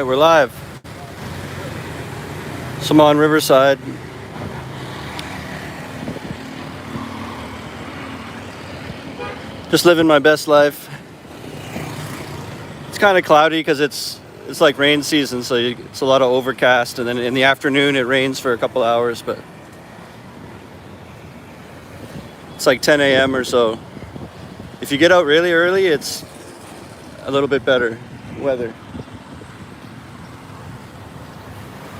We're live. So I'm on Riverside. Just living my best life. It's kind of cloudy because it's like rain season, so it's a lot of overcast, and then in the afternoon it rains for a couple hours, but it's like 10 a.m. or so. If you get out really early, it's a little bit better weather.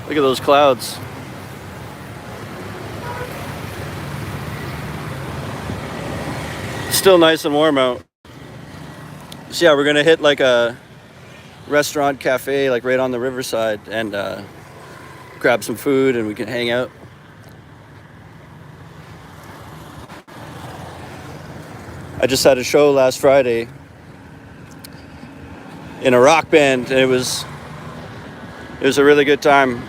Look at those clouds. Still nice and warm out. So yeah, we're gonna hit like a restaurant cafe like right on the riverside and grab some food and we can hang out. I just had a show last Friday in a rock band and it was a really good time.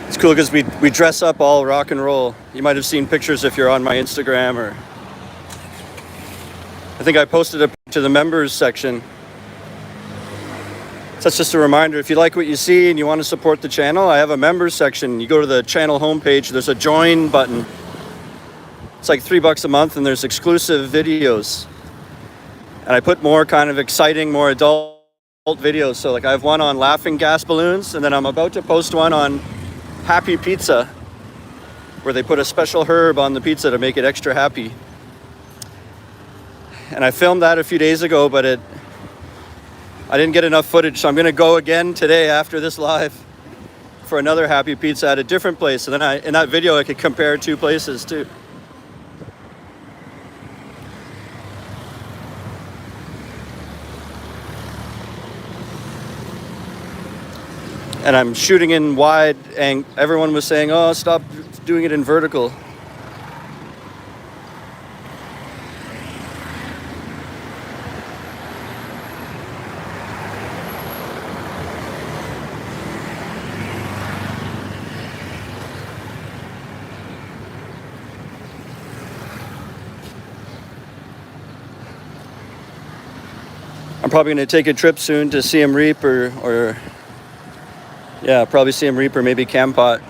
It's cool because we dress up all rock and roll. You might have seen pictures if you're on my Instagram, or I think I posted it to the members section. So that's just a reminder, if you like what you see and you want to support the channel, I have a members section. You go to the channel homepage, there's a join button. It's like $3 a month and there's exclusive videos. And I put more kind of exciting, more adult videos. So like I have one on laughing gas balloons, and then I'm about to post one on happy pizza, where they put a special herb on the pizza to make it extra happy. And I filmed that a few days ago, but I didn't get enough footage, so I'm gonna go again today after this live for another happy pizza at a different place. And then in that video I could compare two places too. And I'm shooting in wide, and everyone was saying, oh, stop doing it in vertical. I'm probably going to take a trip soon to Siem Reap or yeah, probably Siem Reap or maybe Cambodia.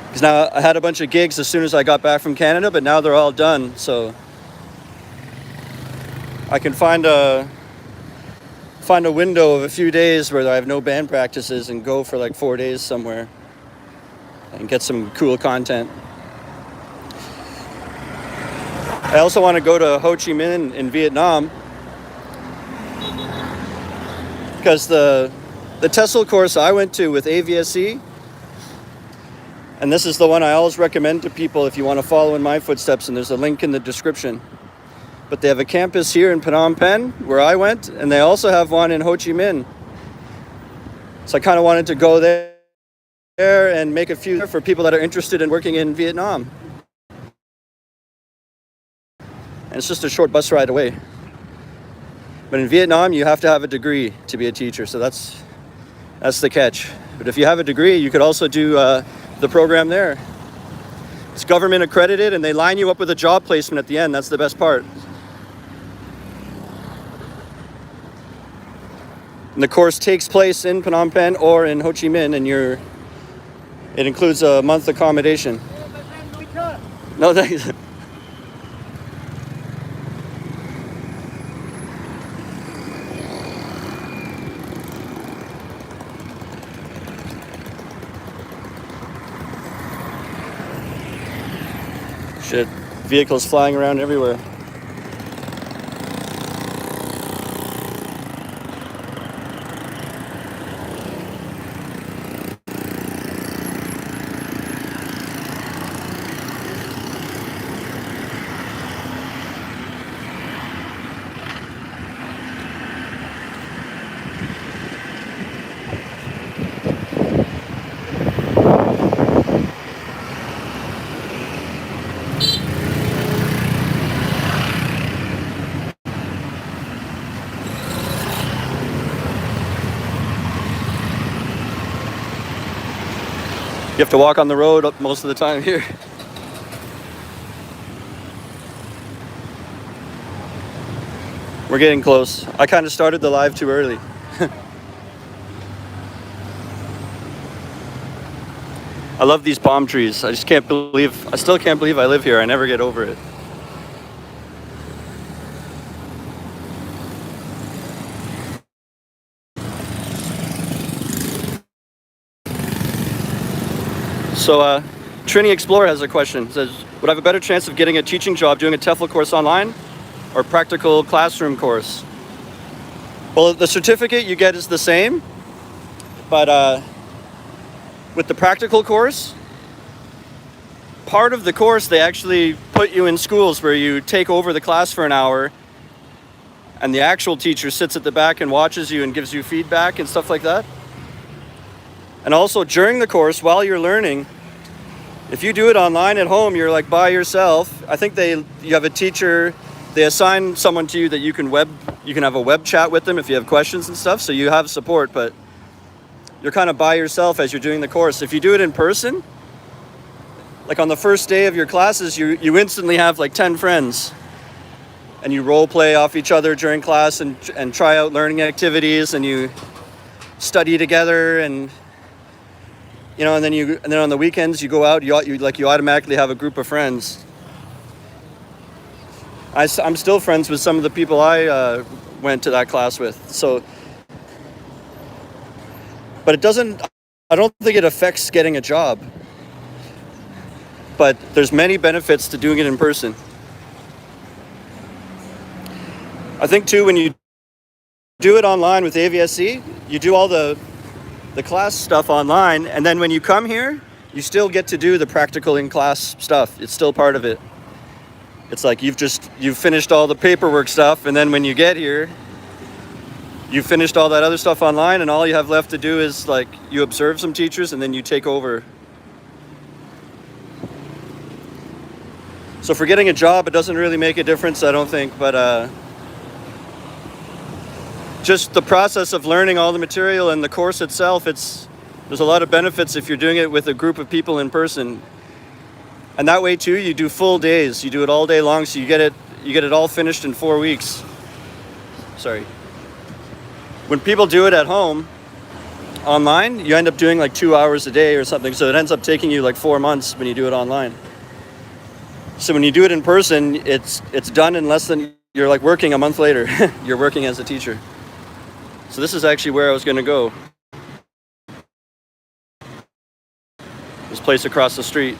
Because now I had a bunch of gigs as soon as I got back from Canada, but now they're all done. So I can find a window of a few days where I have no band practices and go for like 4 days somewhere and get some cool content. I also want to go to Ho Chi Minh in Vietnam, because the TEFL course I went to with AVSE, and this is the one I always recommend to people if you want to follow in my footsteps, and there's a link in the description. But they have a campus here in Phnom Penh, where I went, and they also have one in Ho Chi Minh. So I kind of wanted to go there and make a few for people that are interested in working in Vietnam. And it's just a short bus ride away. But in Vietnam, you have to have a degree to be a teacher, so that's the catch. But if you have a degree, you could also do the program there. It's government accredited, and they line you up with a job placement at the end. That's the best part. And the course takes place in Phnom Penh or in Ho Chi Minh, and it includes a month accommodation. No, thanks. Shit, vehicles flying around everywhere. You have to walk on the road most of the time here. We're getting close. I kind of started the live too early. I love these palm trees. I still can't believe I live here. I never get over it. So, Trini Explorer has a question. It says, would I have a better chance of getting a teaching job doing a TEFL course online or practical classroom course? Well, the certificate you get is the same, but with the practical course, part of the course they actually put you in schools where you take over the class for an hour and the actual teacher sits at the back and watches you and gives you feedback and stuff like that. And also during the course, while you're learning, if you do it online at home, you're like by yourself. I think you have a teacher, they assign someone to you that you can have a web chat with them if you have questions and stuff, so you have support, but you're kind of by yourself as you're doing the course. If you do it in person, like on the first day of your classes, you instantly have like 10 friends and you role play off each other during class and try out learning activities and you study together and and then on the weekends you go out, you automatically have a group of friends. I'm still friends with some of the people I went to that class with. So, but I don't think it affects getting a job. But there's many benefits to doing it in person. I think too, when you do it online with AVSC, you do all the class stuff online, and then when you come here, you still get to do the practical in-class stuff. It's still part of it. It's like you've finished all the paperwork stuff, and then when you get here, you've finished all that other stuff online, and all you have left to do is like you observe some teachers, and then you take over. So for getting a job, it doesn't really make a difference, I don't think, but just the process of learning all the material and the course itself, there's a lot of benefits if you're doing it with a group of people in person. And that way too, you do full days. You do it all day long, so you get it all finished in 4 weeks. Sorry. When people do it at home, online, you end up doing like 2 hours a day or something, so it ends up taking you like 4 months when you do it online. So when you do it in person, it's done in less than, you're like working a month later. You're working as a teacher. So this is actually where I was going to go. This place across the street.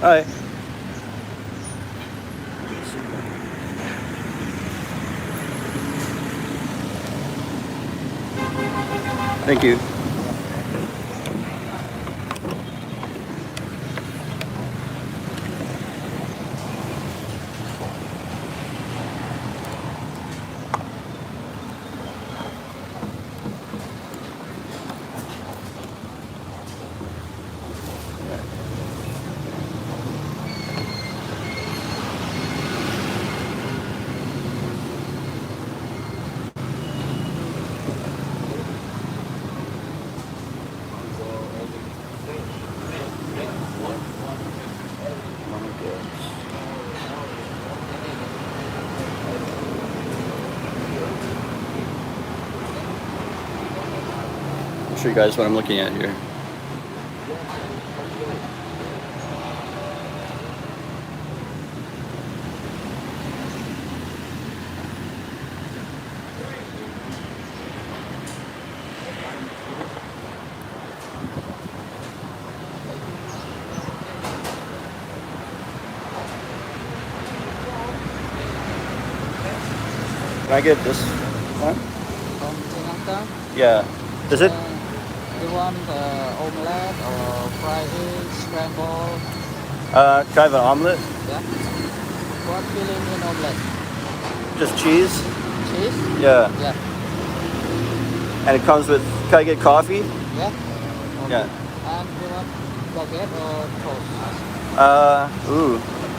Hi. Thank you. Show you guys what I'm looking at here. Can I get this one? From Sri Lanka? Yeah. Is it? You want omelette or fried egg, scramble? Can I have an omelet? Yeah. What filling in omelette? Just cheese? Cheese? Yeah. Yeah. And it comes with, can I get coffee? Yeah. Okay. Yeah. And you want baguette or toast?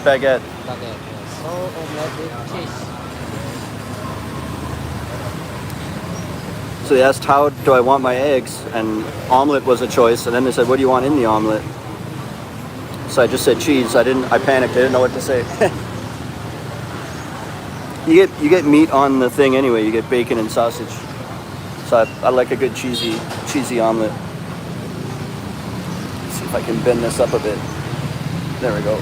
Baguette. Baguette, yes. So omelette with cheese. So So they asked, how do I want my eggs? And omelet was a choice. And then they said, what do you want in the omelet? So I just said cheese. I panicked. I didn't know what to say. You get meat on the thing anyway. You get bacon and sausage. So I like a good cheesy omelet. Let's see if I can bend this up a bit. There we go.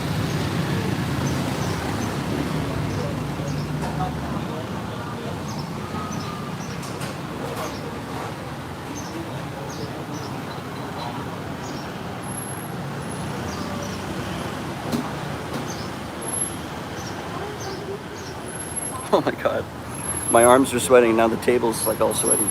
Oh my god. My arms are sweating, now the table's like all sweaty.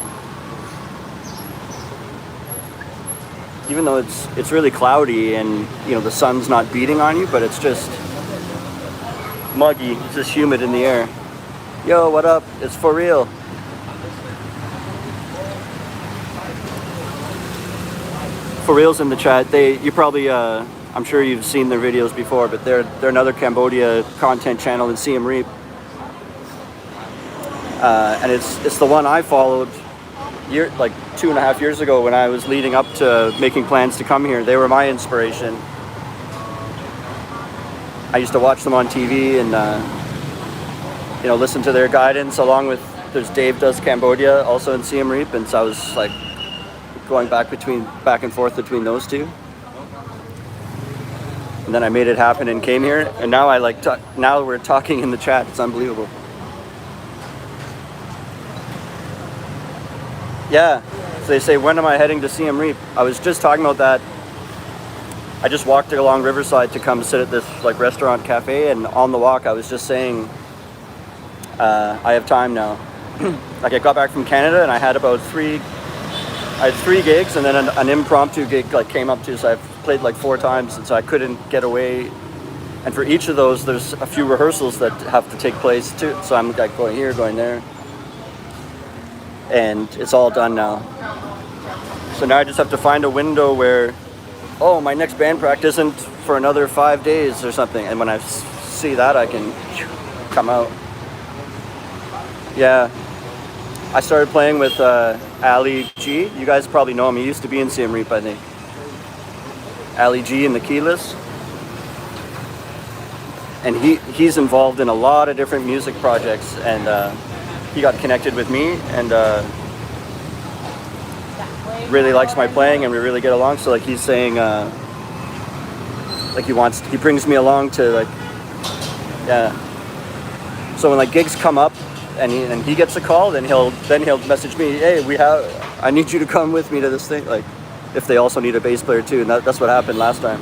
Even though it's really cloudy and you know the sun's not beating on you, but it's just muggy, it's just humid in the air. Yo, what up? It's for real. For real's in the chat. You probably I'm sure you've seen their videos before, but they're another Cambodia content channel in Siem Reap. And it's the one I followed like 2.5 years ago when I was leading up to making plans to come here. They were my inspiration. I used to watch them on TV and listen to their guidance along with there's Dave Does Cambodia also in Siem Reap, and so I was like going back and forth between those two. And then I made it happen and came here, and now now we're talking in the chat. It's unbelievable. Yeah, so they say, when am I heading to Siem Reap? I was just talking about that. I just walked along Riverside to come sit at this like restaurant cafe, and on the walk I was just saying, I have time now. Like I got back from Canada and I had three gigs, and then an impromptu gig like came up too, so I've played like 4 times, and so I couldn't get away. And for each of those, there's a few rehearsals that have to take place too, so I'm like going here, going there. And it's all done now. So now I just have to find a window where, oh, my next band practice isn't for another 5 days or something. And when I see that, I can come out. Yeah. I started playing with Ali G. You guys probably know him. He used to be in Siem Reap, I think. Ali G in the keyless. And he's involved in a lot of different music projects, and he got connected with me and really likes my playing, and we really get along. So like he's saying like he brings me along to like, yeah. So when like gigs come up and he gets a call, then he'll message me, hey, I need you to come with me to this thing, like if they also need a bass player too. And that's what happened last time.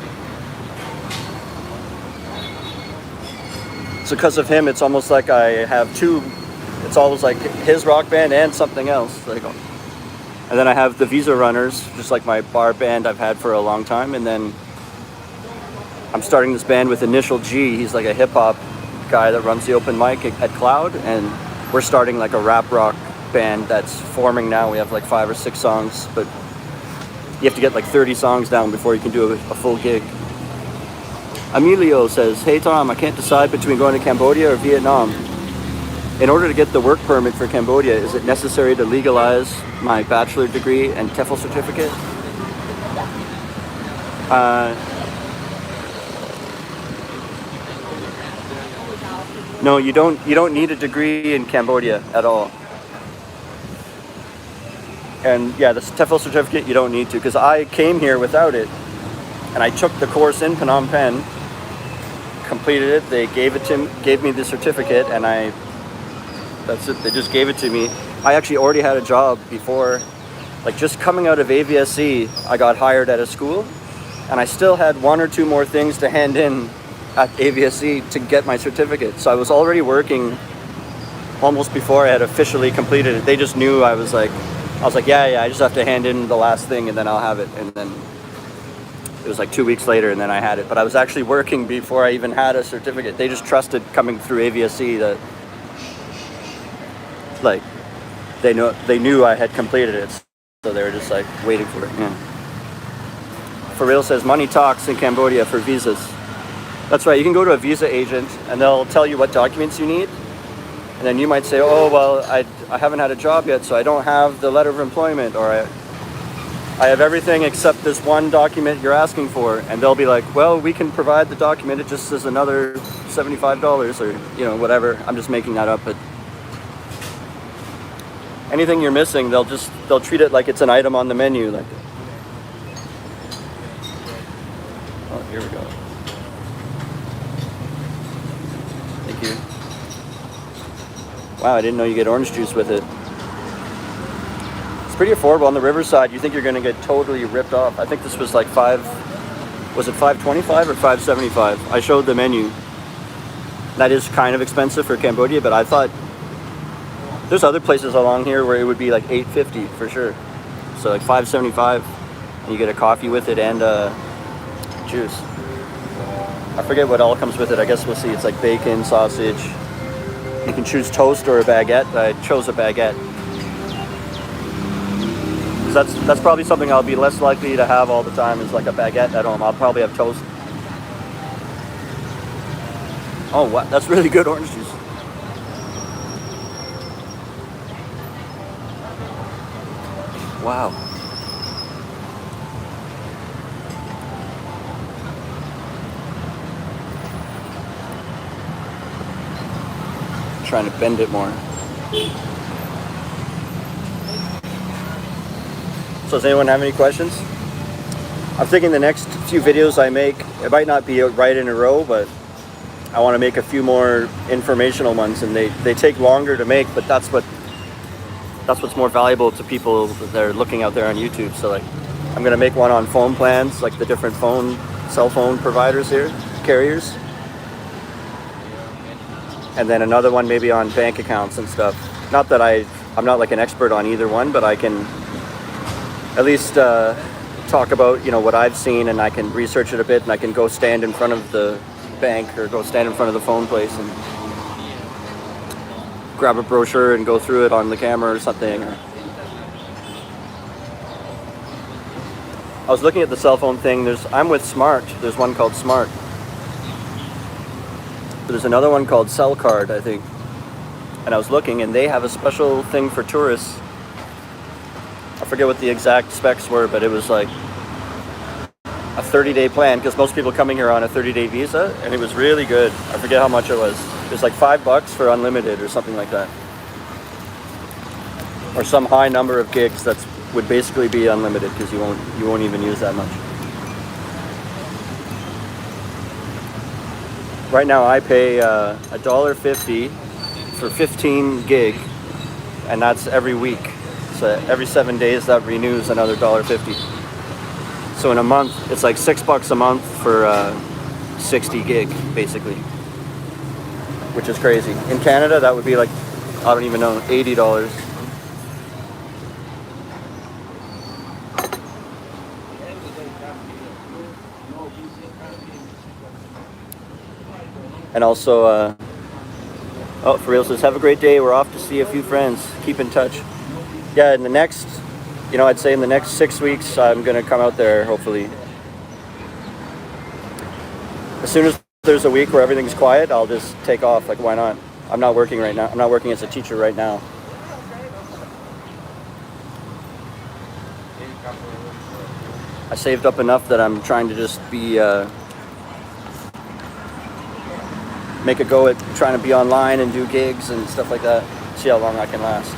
So because of him, it's almost like I have two. It's always like his rock band and something else. And then I have the Visa Runners, just like my bar band I've had for a long time. And then I'm starting this band with Initial G. He's like a hip hop guy that runs the open mic at Cloud. And we're starting like a rap rock band that's forming now. We have like 5 or 6 songs, but you have to get like 30 songs down before you can do a full gig. Emilio says, hey Tom, I can't decide between going to Cambodia or Vietnam. In order to get the work permit for Cambodia, is it necessary to legalize my bachelor degree and TEFL certificate? No, you don't need a degree in Cambodia at all. And yeah, the TEFL certificate you don't need to, because I came here without it, and I took the course in Phnom Penh, completed it. They gave me the certificate, and that's it. They just gave it to me. I actually already had a job before, like just coming out of AVSC. I got hired at a school, and I still had 1 or 2 more things to hand in at AVSC to get my certificate. So I was already working almost before I had officially completed it. They just knew I was like, yeah, I just have to hand in the last thing and then I'll have it. And then it was like 2 weeks later and then I had it. But I was actually working before I even had a certificate. They just trusted coming through AVSC that like they knew I had completed it. So they were just like waiting for it. Yeah. For real says money talks in Cambodia for visas. That's right. You can go to a visa agent and they'll tell you what documents you need. And then you might say, oh, well, I haven't had a job yet, so I don't have the letter of employment, or I have everything except this one document you're asking for. And they'll be like, well, we can provide the document. It just says another $75 or, you know, whatever. I'm just making that up, but anything you're missing, they'll treat it like it's an item on the menu. Like, oh, here we go. Thank you. Wow, I didn't know you get orange juice with it. It's pretty affordable on the Riverside. You think you're gonna get totally ripped off. I think this was like was it $5.25 or $5.75? I showed the menu. That is kind of expensive for Cambodia, but I thought there's other places along here where it would be like $8.50 for sure. So like $5.75, and you get a coffee with it and juice. I forget what all comes with it. I guess we'll see. It's like bacon, sausage. You can choose toast or a baguette. I chose a baguette. 'Cause that's probably something I'll be less likely to have all the time, is like a baguette at home. I'll probably have toast. Oh, wow, that's really good orange juice. Wow. Trying to bend it more. So does anyone have any questions? I'm thinking the next few videos I make, it might not be right in a row, but I want to make a few more informational ones, and they take longer to make, but that's what's more valuable to people that are looking out there on YouTube. So like, I'm gonna make one on phone plans, like the different cell phone providers here, carriers. And then another one maybe on bank accounts and stuff. Not that I'm not like an expert on either one, but I can at least talk about, you know, what I've seen, and I can research it a bit, and I can go stand in front of the bank or go stand in front of the phone place and grab a brochure and go through it on the camera or something. I was looking at the cell phone thing. I'm with Smart. There's one called Smart. But there's another one called Cell Card, I think. And I was looking, and they have a special thing for tourists. I forget what the exact specs were, but it was like a 30-day plan, because most people coming here on a 30-day visa, and it was really good. I forget how much it was. It was like $5 for unlimited or something like that. Or some high number of gigs that would basically be unlimited, because you won't even use that much. Right now I pay $1.50 for 15 gig, and that's every week. So every 7 days that renews another $1.50. So in a month, it's like $6 a month for 60 gig, basically, which is crazy. In Canada, that would be like, I don't even know, $80. And also, oh, for real says, have a great day. We're off to see a few friends. Keep in touch. Yeah, in the next, I'd say in the next 6 weeks, I'm going to come out there, hopefully. As soon as there's a week where everything's quiet, I'll just take off. Like, why not? I'm not working right now. I'm not working as a teacher right now. I saved up enough that I'm trying to just be, make a go at trying to be online and do gigs and stuff like that. See how long I can last.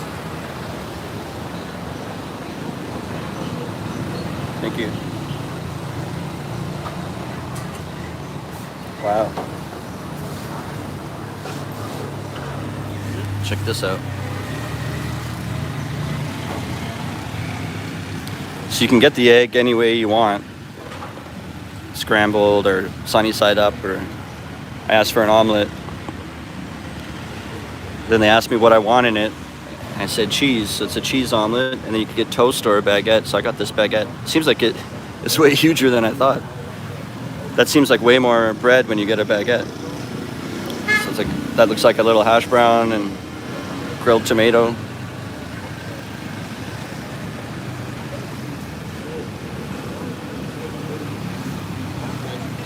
Thank you. Wow. Check this out. So you can get the egg any way you want. Scrambled or sunny side up, or I asked for an omelet. Then they asked me what I want in it. I said cheese, so it's a cheese omelet, and then you can get toast or a baguette. So I got this baguette. Seems like it's way huger than I thought. That seems like way more bread when you get a baguette. So it's like, that looks like a little hash brown and grilled tomato.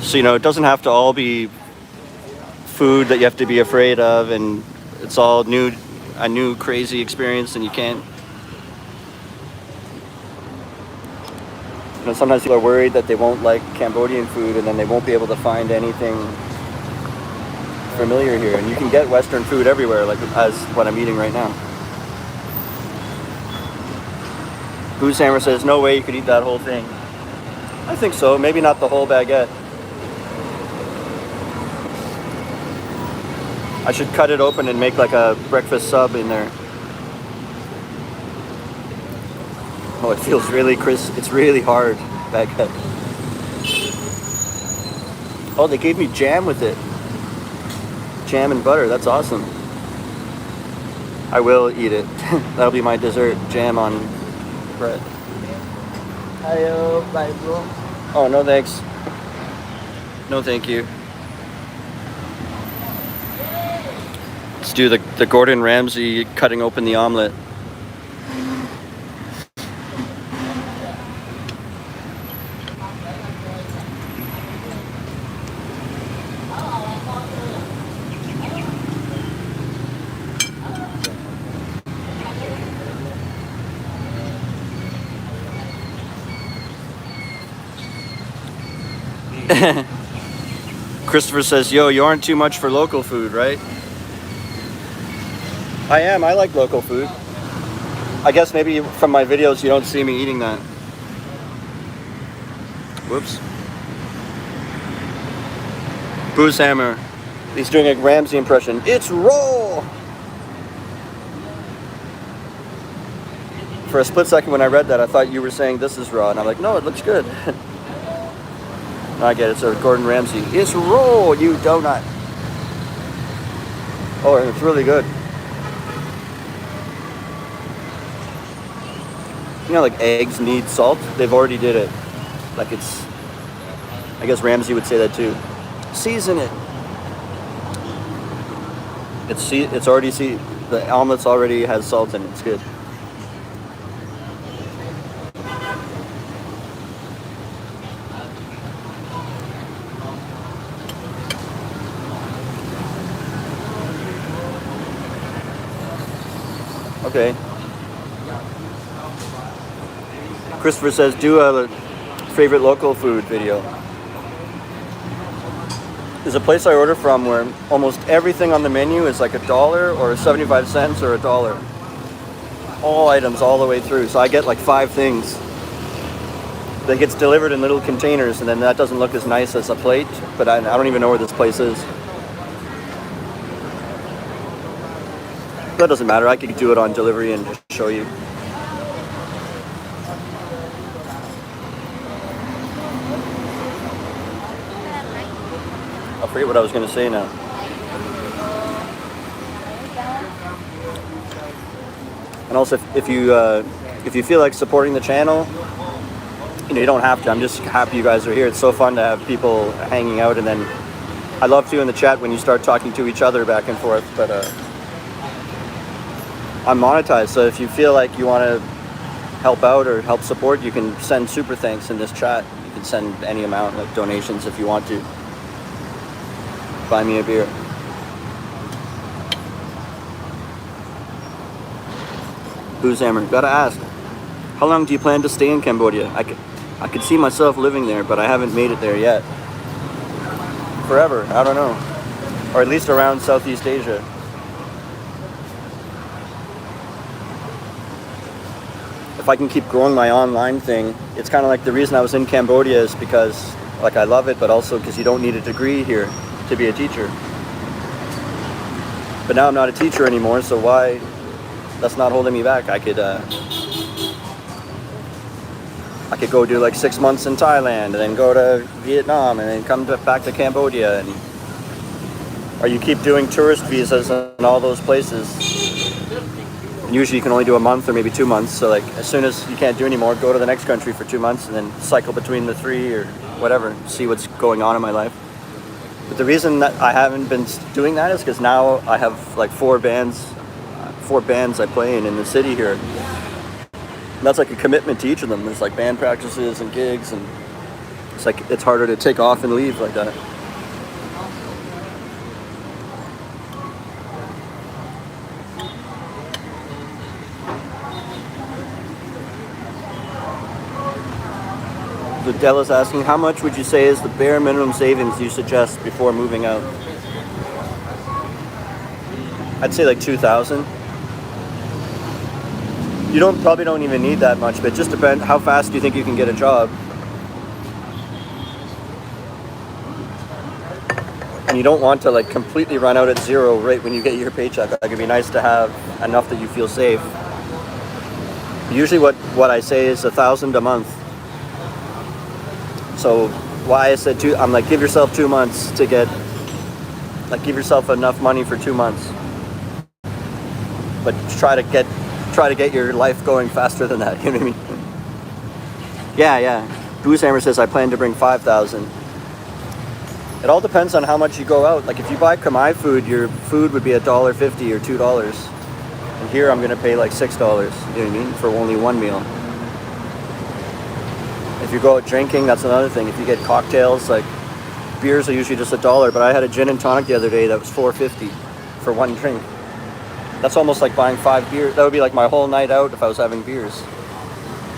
So, it doesn't have to all be food that you have to be afraid of, and it's all a new crazy experience and you can't. You know, sometimes people are worried that they won't like Cambodian food and then they won't be able to find anything familiar here. And you can get Western food everywhere, like as what I'm eating right now. Booze Hammer says, no way you could eat that whole thing. I think so. Maybe not the whole baguette. I should cut it open and make like a breakfast sub in there. Oh, it feels really crisp. It's really hard, baguette. Oh, they gave me jam with it. Jam and butter. That's awesome. I will eat it. That'll be my dessert. Jam on bread. Oh, no thanks. No thank you. Let's do the Gordon Ramsay cutting open the omelet. Christopher says, yo, you aren't too much for local food, right? I am. I like local food. I guess maybe from my videos you don't see me eating that. Whoops. Booze Hammer. He's doing a Ramsay impression. It's raw! For a split second when I read that, I thought you were saying this is raw. And I'm like, no, it looks good. I get it. So Gordon Ramsay. It's raw, you donut. Oh, it's really good. You know, like eggs need salt. They've already did it. Like it's. I guess Ramsay would say that too. Season it. It's already the omelet's already has salt in it. It's good. Okay. Christopher says, do a favorite local food video. There's a place I order from where almost everything on the menu is like $1 or 75 cents or $1. All items all the way through. So I get like 5 things. That gets delivered in little containers, and then that doesn't look as nice as a plate, but I don't even know where this place is. That doesn't matter. I could do it on delivery and just show you. I forget what I was going to say now. And also, if you feel like supporting the channel, you know, you don't have to. I'm just happy you guys are here. It's so fun to have people hanging out, and then I love to in the chat when you start talking to each other back and forth. But I'm monetized, so if you feel like you want to help out or help support, you can send super thanks in this chat. You can send any amount, like donations, if you want to. Buy me a beer. Booze Hammer, gotta ask, how long do you plan to stay in Cambodia? I could see myself living there, but I haven't made it there yet. Forever, I don't know. Or at least around Southeast Asia. If I can keep growing my online thing, it's kind of like the reason I was in Cambodia is because, like, I love it, but also because you don't need a degree here to be a teacher. But now I'm not a teacher anymore, so why? That's not holding me back. I could go do like 6 months in Thailand, and then go to Vietnam, and then come back to Cambodia, or you keep doing tourist visas in all those places. And usually you can only do a month or maybe 2 months. So like as soon as you can't do anymore, go to the next country for 2 months, and then cycle between the 3 or whatever, see what's going on in my life. But the reason that I haven't been doing that is because now I have like 4 bands I play in the city here. And that's like a commitment to each of them. There's like band practices and gigs, and it's like it's harder to take off and leave like that. So Della's asking, how much would you say is the bare minimum savings you suggest before moving out? I'd say like 2,000. You probably don't even need that much, but it just depends how fast do you think you can get a job. And you don't want to like completely run out at zero right when you get your paycheck. Like it'd be nice to have enough that you feel safe. Usually what I say is 1,000 a month. So why I said I'm like, give yourself 2 months to get, like give yourself enough money for 2 months. But try to get your life going faster than that, you know what I mean? Yeah. Boozehammer says I plan to bring 5,000. It all depends on how much you go out. Like if you buy Khmer food, your food would be $1.50 or $2. And here I'm gonna pay like $6, you know what I mean, for only one meal. If you go out drinking, that's another thing. If you get cocktails, like beers are usually just $1, but I had a gin and tonic the other day that was $4.50 for one drink. That's almost like buying 5 beers. That would be like my whole night out if I was having beers.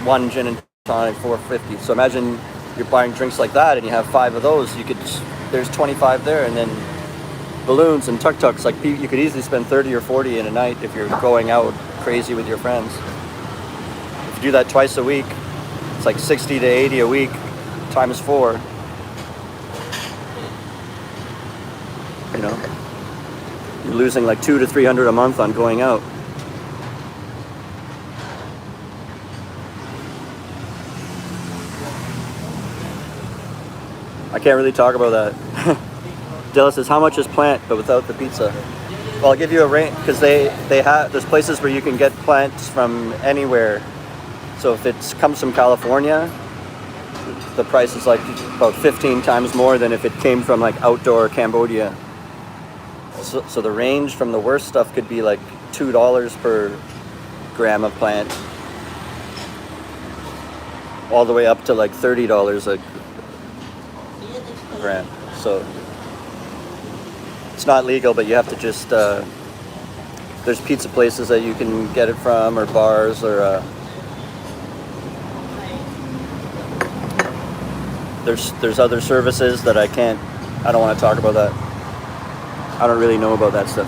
One gin and tonic, $4.50. So imagine you're buying drinks like that and you have 5 of those. There's 25 there, and then balloons and tuk-tuks. Like you could easily spend 30 or 40 in a night if you're going out crazy with your friends. If you do that twice a week, it's like 60 to 80 a week times 4. You know, you're losing like 200 to 300 a month on going out. I can't really talk about that. Della says, how much is plant but without the pizza? Well, I'll give you a range because there's places where you can get plants from anywhere. So if it comes from California, the price is like about 15 times more than if it came from like outdoor Cambodia. So the range from the worst stuff could be like $2 per gram of plant, all the way up to like $30 a gram. So it's not legal, but you have to just there's pizza places that you can get it from, or bars, or there's other services that I don't want to talk about that. I don't really know about that stuff.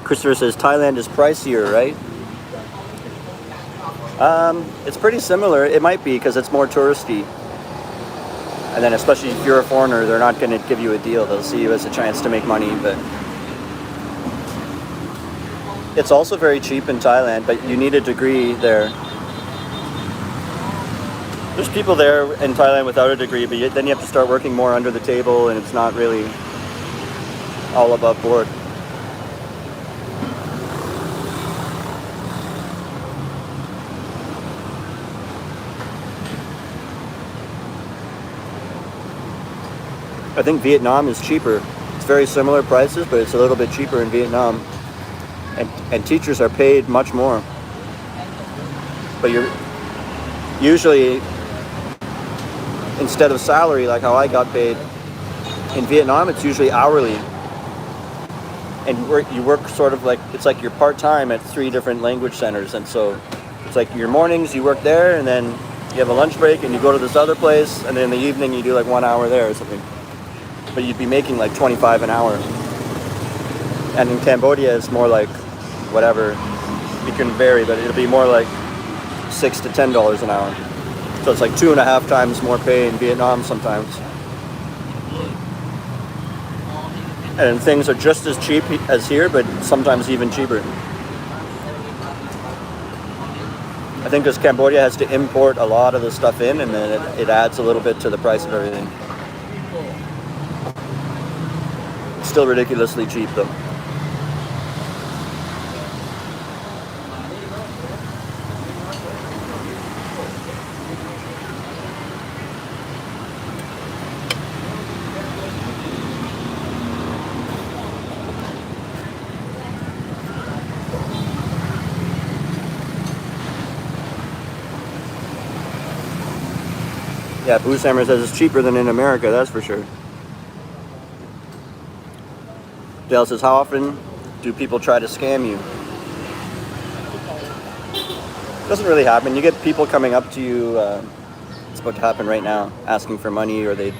Christopher says Thailand is pricier, right? It's pretty similar. It might be because it's more touristy. And then especially if you're a foreigner, they're not going to give you a deal. They'll see you as a chance to make money. But it's also very cheap in Thailand, but you need a degree there. There's people there in Thailand without a degree, but then you have to start working more under the table, and it's not really all above board. I think Vietnam is cheaper. It's very similar prices, but it's a little bit cheaper in Vietnam. And teachers are paid much more. But you're usually, instead of salary, like how I got paid, in Vietnam it's usually hourly. And you work sort of like, it's like you're part-time at 3 different language centers. And so it's like your mornings you work there, and then you have a lunch break and you go to this other place, and then in the evening you do like 1 hour there or something. But you'd be making like 25 an hour. And in Cambodia it's more like whatever. It can vary, but it'll be more like $6 to $10 an hour. So it's like 2.5 times more pay in Vietnam sometimes. And things are just as cheap as here, but sometimes even cheaper. I think because Cambodia has to import a lot of the stuff in, and then it adds a little bit to the price of everything. It's still ridiculously cheap though. Yeah, Boozehammer says it's cheaper than in America, that's for sure. Dale says, how often do people try to scam you? It doesn't really happen. You get people coming up to you, it's about to happen right now, asking for money, or they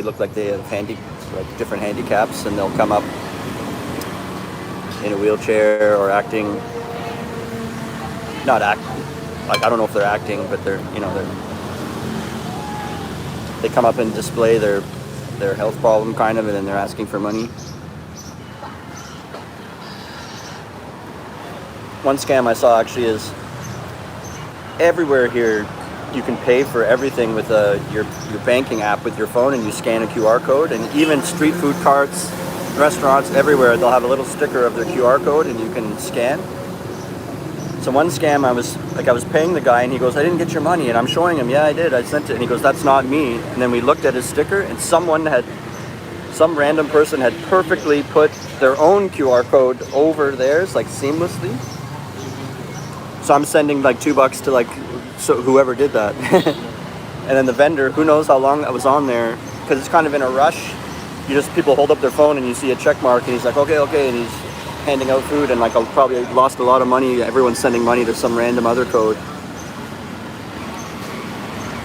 look like they have different handicaps, and they'll come up in a wheelchair or acting, not act, like I don't know if they're acting, but they come up and display their health problem kind of, and then they're asking for money. One scam I saw actually is everywhere here you can pay for everything with your banking app with your phone, and you scan a QR code, and even street food carts, restaurants, everywhere they'll have a little sticker of their QR code and you can scan. So one scam, I was paying the guy, and he goes, I didn't get your money, and I'm showing him, yeah I did, I sent it, and he goes, that's not me. And then we looked at his sticker, and some random person had perfectly put their own QR code over theirs, like seamlessly. So I'm sending like $2 to whoever did that. And then the vendor, who knows how long that was on there, because it's kind of in a rush. People hold up their phone and you see a check mark, and he's like, okay, and he's handing out food, and like I probably lost a lot of money. Everyone's sending money to some random other code.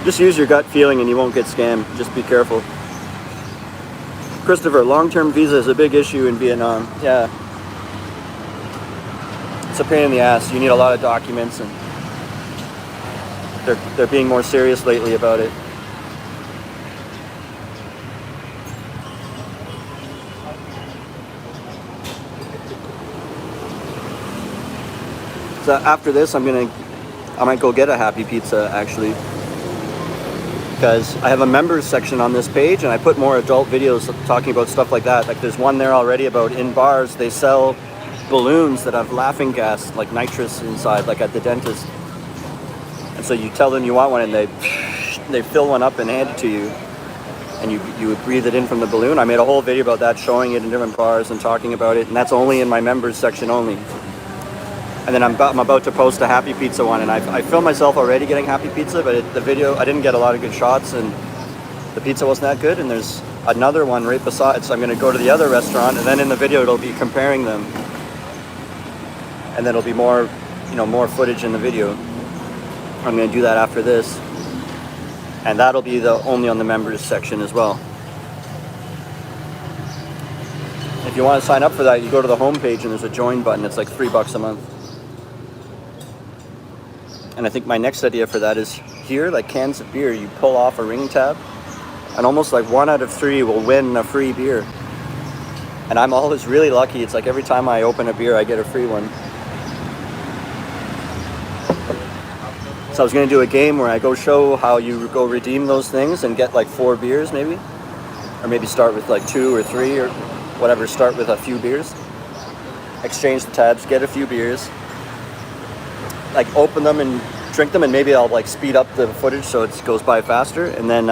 Just use your gut feeling and you won't get scammed. Just be careful. Christopher, long-term visa is a big issue in Vietnam. Yeah. It's a pain in the ass. You need a lot of documents, and they're being more serious lately about it. So after this, I might go get a Happy Pizza actually, because I have a members section on this page, and I put more adult videos talking about stuff like that. Like there's one there already about in bars they sell balloons that have laughing gas, like nitrous inside, like at the dentist. And so you tell them you want one, and they fill one up and hand it to you, and you would breathe it in from the balloon. I made a whole video about that, showing it in different bars and talking about it, and that's only in my members section only. And then I'm about to post a Happy Pizza one, and I filmed myself already getting Happy Pizza, but the video, I didn't get a lot of good shots, and the pizza wasn't that good. And there's another one right beside, so I'm going to go to the other restaurant, and then in the video it'll be comparing them, and then it'll be more footage in the video. I'm going to do that after this, and that'll be only on the members section as well. If you want to sign up for that, you go to the home page and there's a join button. It's like $3 a month. And I think my next idea for that is here, like cans of beer, you pull off a ring tab, and almost like 1 out of 3 will win a free beer. And I'm always really lucky. It's like every time I open a beer, I get a free one. So I was going to do a game where I go show how you go redeem those things and get like 4 beers maybe. Or maybe start with like 2 or 3 or whatever, start with a few beers. Exchange the tabs, get a few beers. Like open them and drink them, and maybe I'll like speed up the footage so it goes by faster. And then,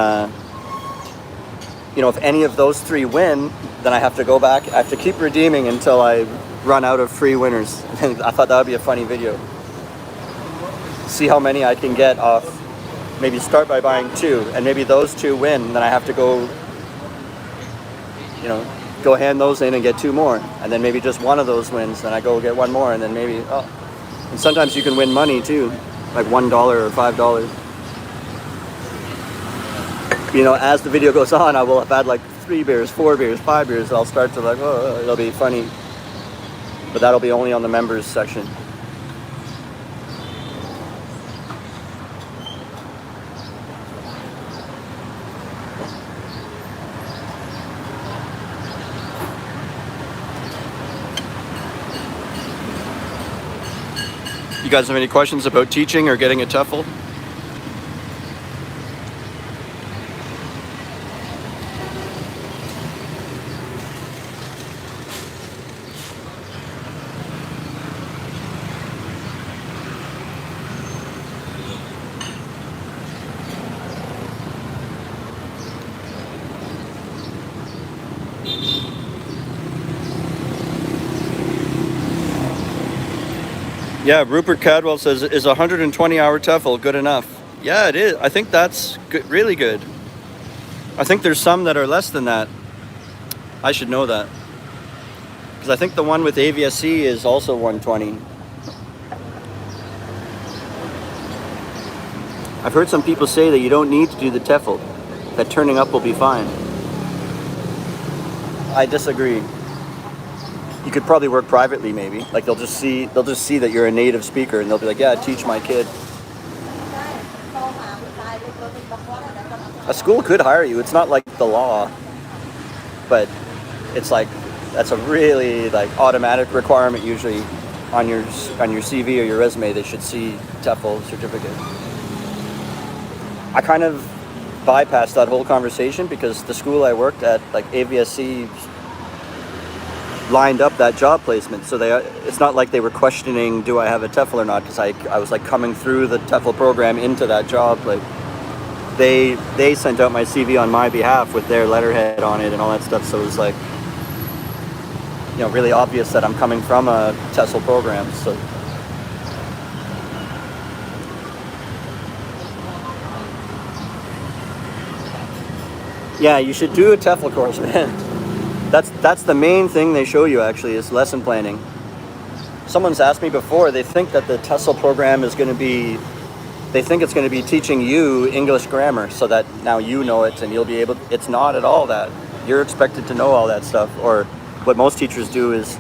if any of those 3 win, then I have to go back. I have to keep redeeming until I run out of free winners. And I thought that would be a funny video. See how many I can get off. Maybe start by buying 2, and maybe those 2 win. Then I have to go hand those in and get 2 more. And then maybe just one of those wins. Then I go get 1 more, and then maybe, And sometimes you can win money too, like $1 or $5. As the video goes on, I will have had like 3 beers, 4 beers, 5 beers. I'll start to like, it'll be funny. But that'll be only on the members section. You guys have any questions about teaching or getting a TEFL? Yeah, Rupert Cadwell says, is a 120-hour TEFL good enough? Yeah, it is. I think that's good, really good. I think there's some that are less than that. I should know that. Because I think the one with AVSC is also 120. I've heard some people say that you don't need to do the TEFL, that turning up will be fine. I disagree. You could probably work privately, maybe. Like they'll just see that you're a native speaker, and they'll be like, "Yeah, teach my kid." A school could hire you. It's not like the law, but it's like that's a really like automatic requirement usually on your CV or your resume. They should see TEFL certificate. I kind of bypassed that whole conversation because the school I worked at, like AVSC, lined up that job placement, so it's not like they were questioning do I have a TEFL or not, because I was like coming through the TEFL program into that job. Like they sent out my CV on my behalf with their letterhead on it and all that stuff, so it was like, you know, really obvious that I'm coming from a TEFL program. So yeah, you should do a TEFL course, man. That's the main thing they show you actually, is lesson planning. Someone's asked me before, they think that the TEFL program is going to be, they think it's going to be teaching you English grammar so that now you know it and you'll be able, it's not at all that. You're expected to know all that stuff. Or what most teachers do is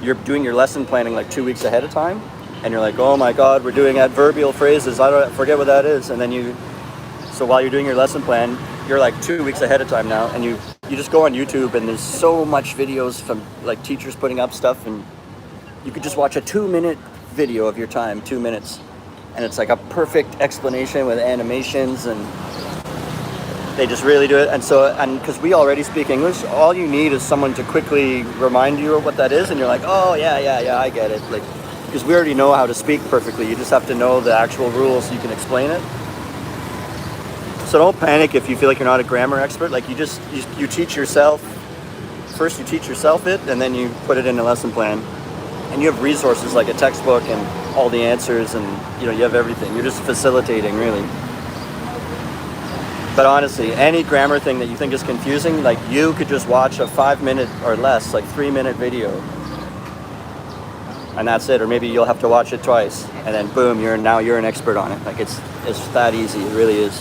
you're doing your lesson planning like 2 weeks ahead of time, and you're like, oh my God, we're doing adverbial phrases, I forget what that is. And then so while you're doing your lesson plan, you're like 2 weeks ahead of time now, and you just go on YouTube and there's so much videos from like teachers putting up stuff, and you could just watch a 2-minute video of your time, 2 minutes, and it's like a perfect explanation with animations, and they just really do it. And because we already speak English, all you need is someone to quickly remind you of what that is, and you're like, oh yeah, I get it. Like, because we already know how to speak perfectly, you just have to know the actual rules so you can explain it. So don't panic if you feel like you're not a grammar expert. Like you teach yourself. First you teach yourself it, and then you put it in a lesson plan. And you have resources like a textbook and all the answers, and you have everything. You're just facilitating, really. But honestly, any grammar thing that you think is confusing, like you could just watch a 5-minute or less, like 3-minute video. And that's it. Or maybe you'll have to watch it twice, and then boom, you're an expert on it. Like it's that easy. It really is.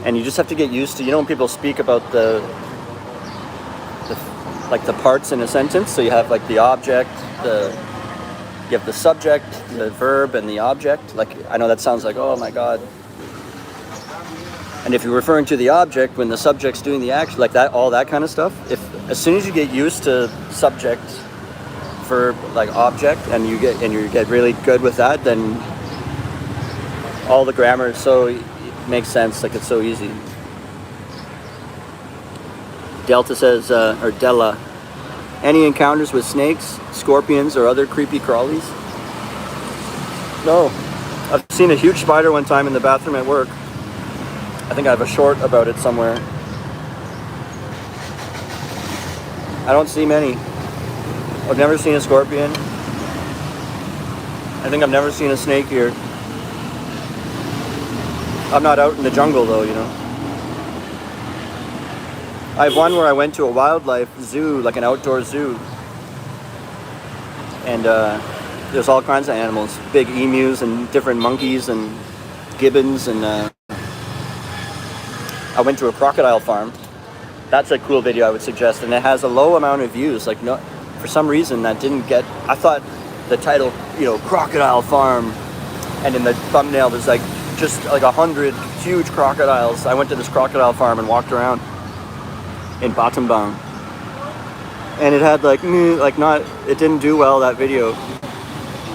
And you just have to get used to, when people speak about the parts in a sentence. So you have like the object, you have the subject, the verb, and the object. Like, I know that sounds like, oh my God. And if you're referring to the object when the subject's doing the action, like that, all that kind of stuff. As soon as you get used to subject, verb, like object, and you get really good with that, then all the grammar makes sense. Like, it's so easy. Delta says, or Della, any encounters with snakes, scorpions, or other creepy crawlies? No. I've seen a huge spider one time in the bathroom at work. I think I have a short about it somewhere. I don't see many. I've never seen a scorpion. I think I've never seen a snake here. I'm not out in the jungle though, I have one where I went to a wildlife zoo, like an outdoor zoo. And there's all kinds of animals. Big emus and different monkeys and gibbons. And I went to a crocodile farm. That's a cool video I would suggest. And it has a low amount of views. Like, no, for some reason that didn't get... I thought the title, crocodile farm. And in the thumbnail there's like just like 100 huge crocodiles. I went to this crocodile farm and walked around in Battambang, and it had it didn't do well, that video.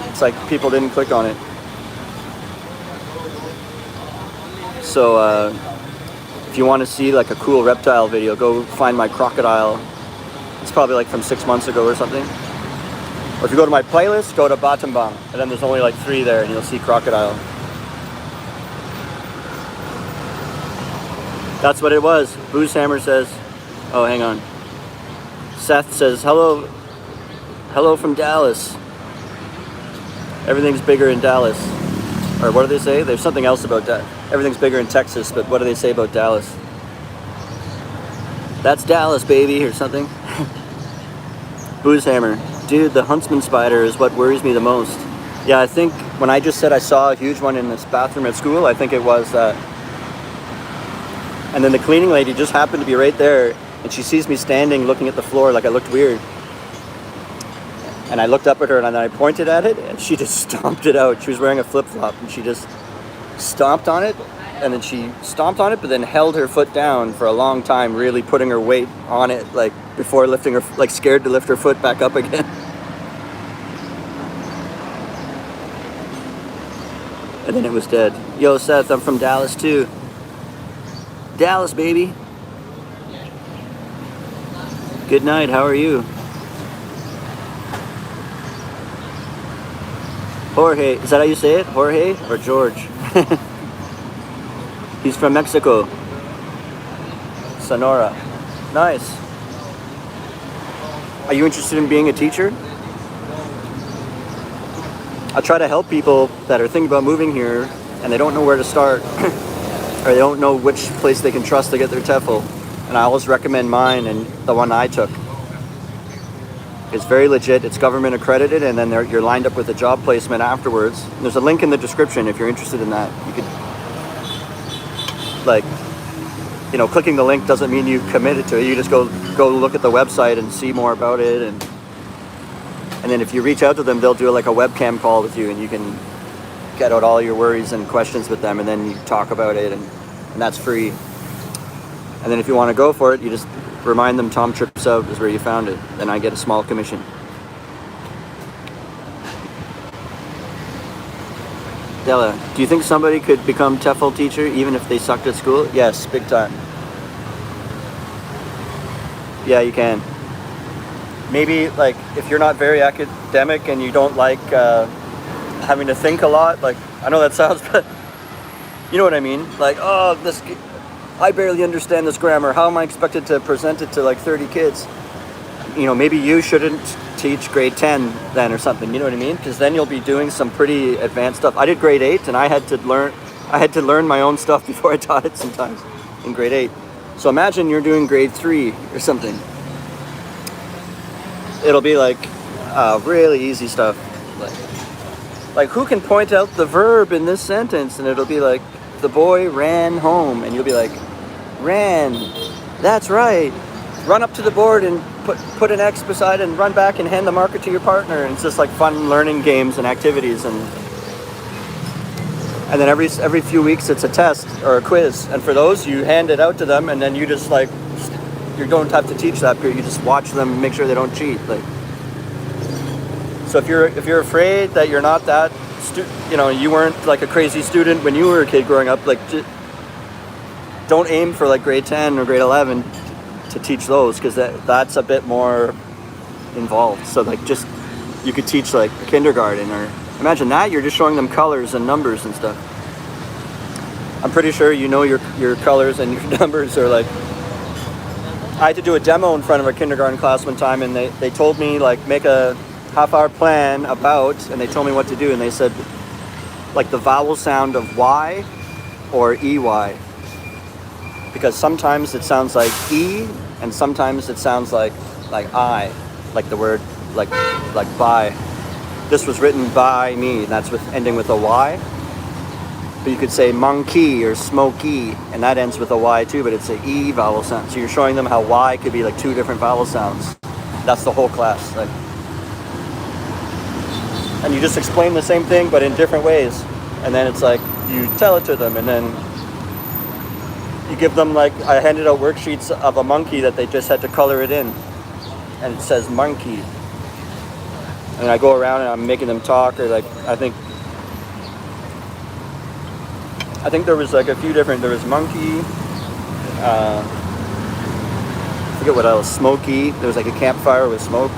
It's like people didn't click on it. So if you want to see like a cool reptile video, go find my crocodile. It's probably like from 6 months ago or something. Or if you go to my playlist, go to Battambang, and then there's only like 3 there, and you'll see crocodile. That's what it was. Boozehammer says, oh, hang on. Seth says, hello from Dallas. Everything's bigger in Dallas. Or what do they say? There's something else about that. Everything's bigger in Texas, but what do they say about Dallas? That's Dallas, baby, or something. Booze hammer. Dude, the huntsman spider is what worries me the most. Yeah, I think when I just said I saw a huge one in this bathroom at school, I think it was that. And then the cleaning lady just happened to be right there, and she sees me standing looking at the floor like I looked weird. And I looked up at her and then I pointed at it, and she just stomped it out. She was wearing a flip-flop, and she just stomped on it, and then she stomped on it, but then held her foot down for a long time, really putting her weight on it, like before lifting her, like scared to lift her foot back up again. And then it was dead. Yo, Seth, I'm from Dallas too. Dallas, baby. Good night, how are you? Jorge, is that how you say it? Jorge or George? He's from Mexico. Sonora. Nice. Are you interested in being a teacher? I try to help people that are thinking about moving here and they don't know where to start or they don't know which place they can trust to get their TEFL. And I always recommend mine and the one I took. It's very legit, it's government accredited, and then you're lined up with a job placement afterwards. And there's a link in the description if you're interested in that. You could, like, you know, clicking the link doesn't mean you committed to it. You just go look at the website and see more about it. And then if you reach out to them, they'll do like a webcam call with you, and you can get out all your worries and questions with them, and then you talk about it, and that's free. And then if you want to go for it, you just remind them Tom Trips Out is where you found it. Then I get a small commission. Della, do you think somebody could become TEFL teacher even if they sucked at school? Yes, big time. Yeah, you can. Maybe like if you're not very academic and you don't like having to think a lot, like I know that sounds, but you know what I mean? Like, oh, I barely understand this grammar. How am I expected to present it to like 30 kids? You know, maybe you shouldn't teach grade 10 then or something, you know what I mean? Because then you'll be doing some pretty advanced stuff. I did grade 8 and I had to learn my own stuff before I taught it sometimes in grade 8. So imagine you're doing grade 3 or something. It'll be like really easy stuff. Like who can point out the verb in this sentence? And it'll be like, the boy ran home, and you'll be like, ran, that's right. Run up to the board and put an X beside it and run back and hand the marker to your partner. And it's just like fun learning games and activities. And then every few weeks it's a test or a quiz. And for those, you hand it out to them, and then you just like, you don't have to teach that period. You just watch them, make sure they don't cheat. Like, so if you're afraid that you're not that, you know, you weren't like a crazy student when you were a kid growing up, like don't aim for like grade 10 or grade 11 to teach those, because that's a bit more involved. So like just you could teach like kindergarten, or imagine that you're just showing them colors and numbers and stuff. I'm pretty sure you know your colors and your numbers are like. I had to do a demo in front of a kindergarten class one time, and they told me like make a half-hour plan about, and they told me what to do, and they said like the vowel sound of Y or EY, because sometimes it sounds like E and sometimes it sounds like I, like the word like by. This was written by me, and that's ending with a Y. But you could say monkey or smoky, and that ends with a Y too, but it's an E vowel sound. So you're showing them how Y could be like two different vowel sounds. That's the whole class. Like, and you just explain the same thing but in different ways, and then it's like you tell it to them, and then you give them, like I handed out worksheets of a monkey that they just had to color it in, and it says monkey, and I go around and I'm making them talk, or like I think there was like a few different, there was monkey, I forget what else, smoky, there was like a campfire with smoke.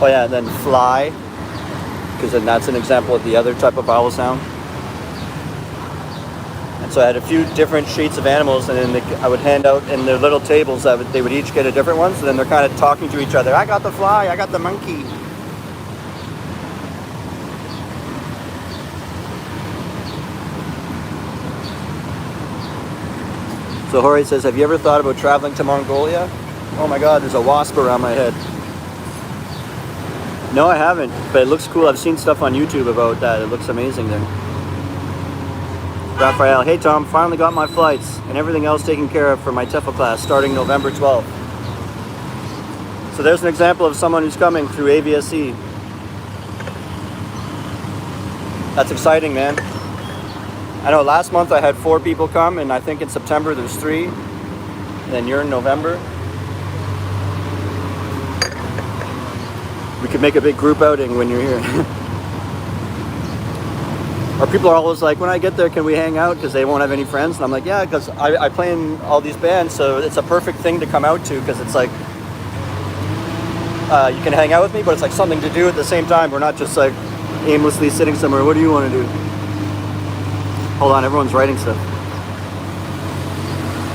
Oh yeah, and then fly, because then that's an example of the other type of vowel sound. And so I had a few different sheets of animals, and then I would hand out in their little tables, they would each get a different one, so then they're kind of talking to each other. I got the fly, I got the monkey. So Jorge says, have you ever thought about traveling to Mongolia? Oh my God, there's a wasp around my head. No, I haven't, but it looks cool. I've seen stuff on YouTube about that. It looks amazing there. Raphael, hey Tom, finally got my flights and everything else taken care of for my TEFL class starting November 12th. So there's an example of someone who's coming through AVSE. That's exciting, man. I know last month I had 4 people come, and I think in September there's 3. And then you're in November. We could make a big group outing when you're here. Or people are always like, when I get there, can we hang out? Because they won't have any friends. And I'm like, yeah, because I play in all these bands, so it's a perfect thing to come out to, because it's like, you can hang out with me, but it's like something to do at the same time. We're not just like aimlessly sitting somewhere. What do you want to do? Hold on, everyone's writing stuff.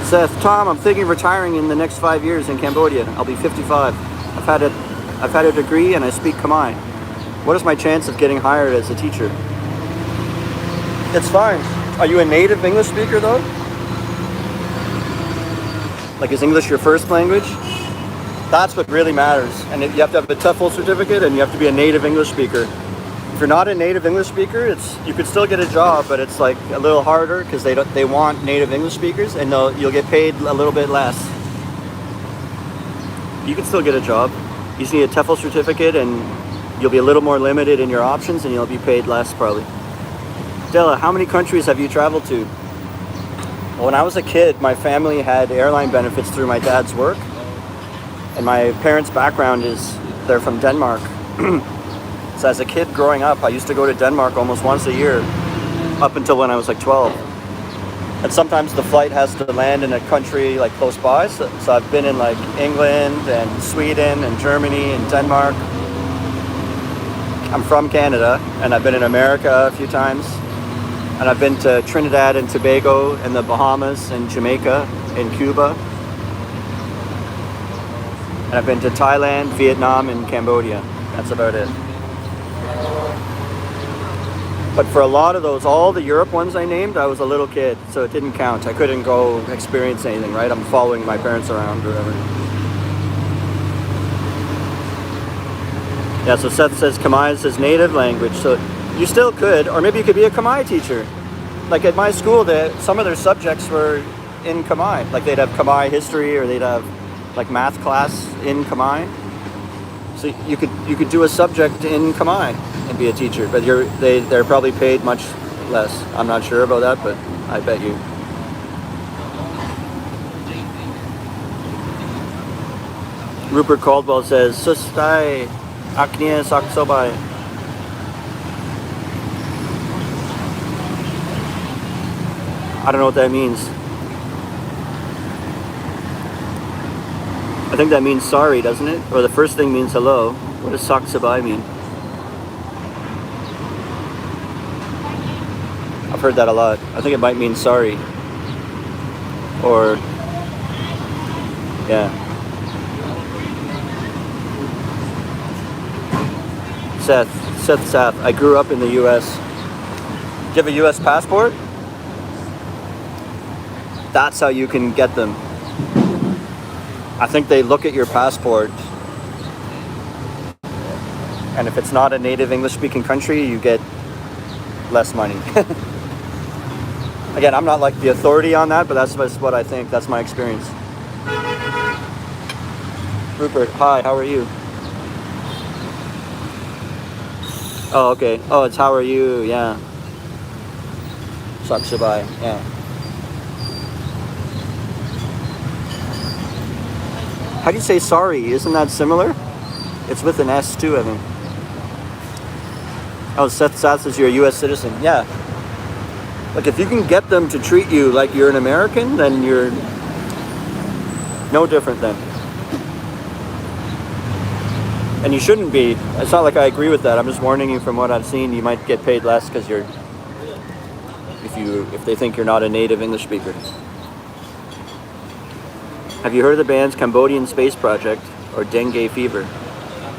Seth, Tom, I'm thinking of retiring in the next 5 years in Cambodia. I'll be 55. I've had a degree and I speak Khmer. What is my chance of getting hired as a teacher? It's fine. Are you a native English speaker though? Like, is English your first language? That's what really matters. And you have to have a TEFL certificate and you have to be a native English speaker. If you're not a native English speaker, you could still get a job, but it's like a little harder because they want native English speakers, and you'll get paid a little bit less. You can still get a job. You just need a TEFL certificate, and you'll be a little more limited in your options, and you'll be paid less probably. Della, how many countries have you traveled to? Well, when I was a kid, my family had airline benefits through my dad's work, and my parents' background is they're from Denmark. So as a kid growing up, I used to go to Denmark almost once a year, up until when I was like 12. And sometimes the flight has to land in a country like close by. So I've been in like England and Sweden and Germany and Denmark. I'm from Canada, and I've been in America a few times. And I've been to Trinidad and Tobago and the Bahamas and Jamaica and Cuba. And I've been to Thailand, Vietnam, and Cambodia. That's about it. But for a lot of those, all the Europe ones I named, I was a little kid, so it didn't count. I couldn't go experience anything, right? I'm following my parents around or whatever. Yeah, so Seth says Khmer is his native language, so you still could, or maybe you could be a Khmer teacher. Like at my school, some of their subjects were in Khmer. Like they'd have Khmer history, or they'd have like math class in Khmer. So you could do a subject in Khmer and be a teacher, but they're probably paid much less. I'm not sure about that, but I bet you. Rupert Caldwell says, Sustai Aknia Saksobai. I don't know what that means. I think that means sorry, doesn't it? Or the first thing means hello. What does Saksabai mean? I've heard that a lot. I think it might mean sorry. Or, yeah. Seth, I grew up in the U.S. Do you have a U.S. passport? That's how you can get them. I think they look at your passport, and if it's not a native English-speaking country, you get less money. Again, I'm not like the authority on that, but that's what I think. That's my experience. Rupert, hi, how are you? Oh, okay. Oh, it's how are you, yeah. Sakshabai, yeah. How do you say sorry? Isn't that similar? It's with an S too, I think. Oh, Seth says you're a U.S. citizen. Yeah. Like if you can get them to treat you like you're an American, then you're no different then. And you shouldn't be. It's not like I agree with that. I'm just warning you from what I've seen. You might get paid less because if they think you're not a native English speaker. Have you heard of the band's Cambodian Space Project or Dengue Fever?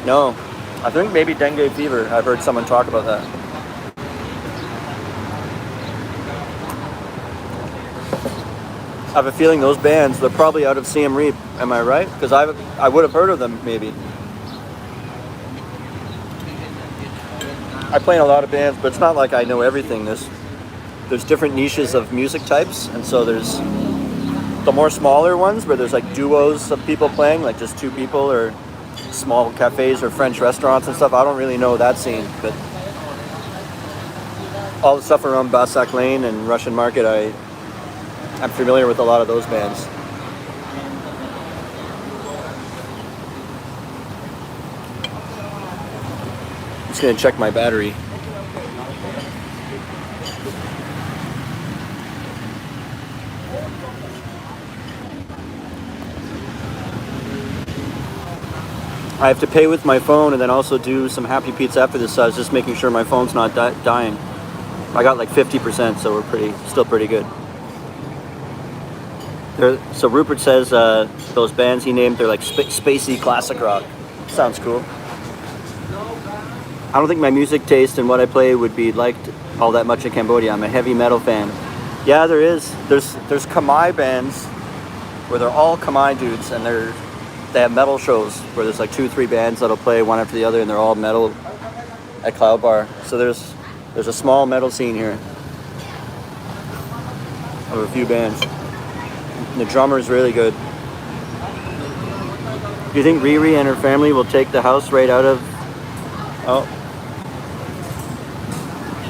No. I think maybe Dengue Fever. I've heard someone talk about that. I have a feeling those bands, they're probably out of Siem Reap. Am I right? Because I would have heard of them maybe. I play in a lot of bands, but it's not like I know everything. There's different niches of music types, and so there's the more smaller ones where there's like duos of people playing, like just two people, or small cafes or French restaurants and stuff. I don't really know that scene, but all the stuff around Bassac Lane and Russian Market, I'm familiar with a lot of those bands. Just gonna check my battery. I have to pay with my phone and then also do some Happy Pizza after this, so I was just making sure my phone's not dying. I got like 50%, so we're still pretty good. So Rupert says those bands he named, they're like spacey classic rock. Sounds cool. I don't think my music taste and what I play would be liked all that much in Cambodia. I'm a heavy metal fan. Yeah, there is. There's Khmer bands where they're all Khmer dudes, and they have metal shows where there's like 2-3 bands that'll play one after the other, and they're all metal at Cloud Bar. So there's a small metal scene here of a few bands. And the drummer is really good. Do you think Riri and her family will take the house right out of... Oh.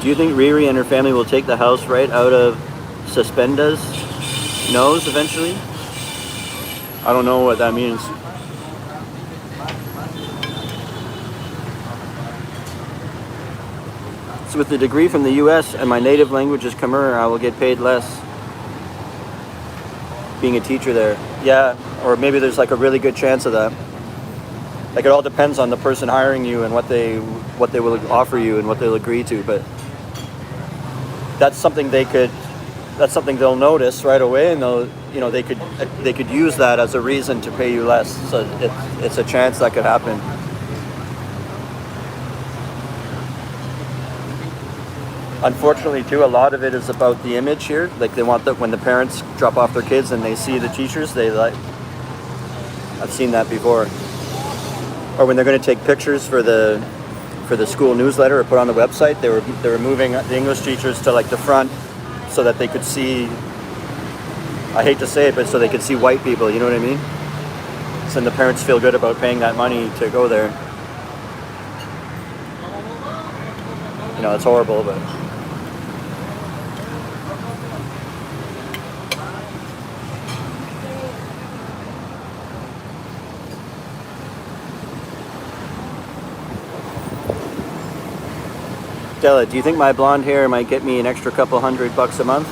Do you think Riri and her family will take the house right out of Suspenda's nose eventually? I don't know what that means. So with the degree from the US and my native language is Khmer, I will get paid less being a teacher there. Yeah, or maybe there's like a really good chance of that. Like it all depends on the person hiring you and what they will offer you and what they'll agree to, but that's something they'll notice right away, and they could use that as a reason to pay you less. So it's a chance that could happen. Unfortunately, too, a lot of it is about the image here. Like they want that when the parents drop off their kids and they see the teachers, they like. I've seen that before. Or when they're going to take pictures for the school newsletter or put on the website, they were moving the English teachers to like the front so that they could see. I hate to say it, but so they could see white people. You know what I mean? So then the parents feel good about paying that money to go there. You know, it's horrible, but. Stella, do you think my blonde hair might get me an extra couple $100 a month?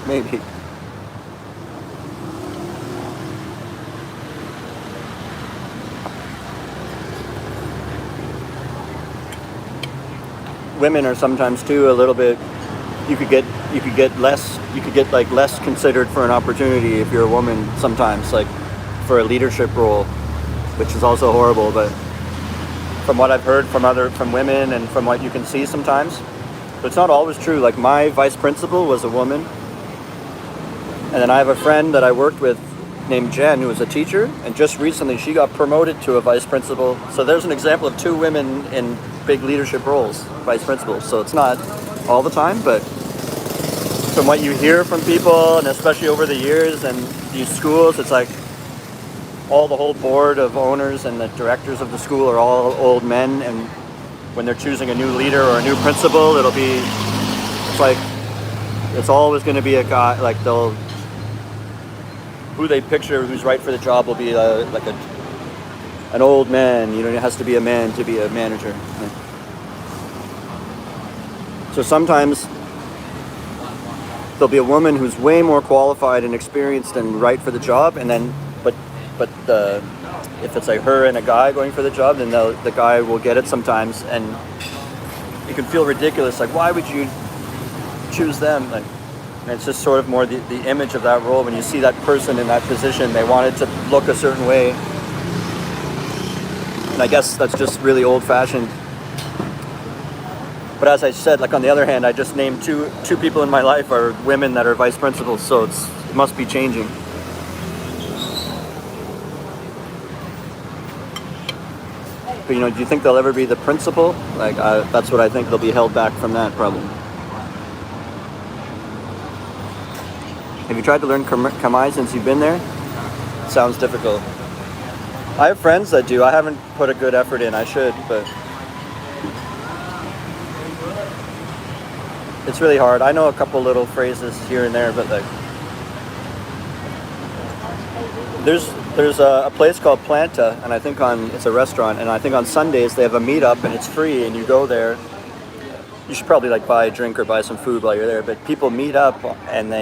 Maybe. Women are sometimes too a little bit. You could get less considered for an opportunity if you're a woman sometimes, like for a leadership role, which is also horrible, but. From what I've heard from women and from what you can see sometimes. But it's not always true. Like my vice principal was a woman. And then I have a friend that I worked with named Jen who was a teacher. And just recently she got promoted to a vice principal. So there's an example of 2 women in big leadership roles, vice principals. So it's not all the time, but from what you hear from people, and especially over the years and these schools, it's like the whole board of owners and the directors of the school are all old men, and when they're choosing a new leader or a new principal, it's always going to be a guy, like who they picture who's right for the job will be an old man. You know, it has to be a man to be a manager. So sometimes there'll be a woman who's way more qualified and experienced and right for the job, and then but if it's like her and a guy going for the job, then the guy will get it sometimes, and it can feel ridiculous. Like, why would you choose them? Like, and it's just sort of more the image of that role. When you see that person in that position, they want it to look a certain way, and I guess that's just really old-fashioned. But as I said, like on the other hand, I just named two people in my life are women that are vice principals, so it must be changing. But you know, do you think they'll ever be the principal? Like that's what I think. They'll be held back from that probably. Have you tried to learn Khmer since you've been there? Sounds difficult. I have friends that do. I haven't put a good effort in. I should, but it's really hard. I know a couple little phrases here and there, but like there's a place called Planta, and I think it's a restaurant, and I think on Sundays they have a meetup and it's free, and you go there. You should probably like buy a drink or buy some food while you're there, but people meet up and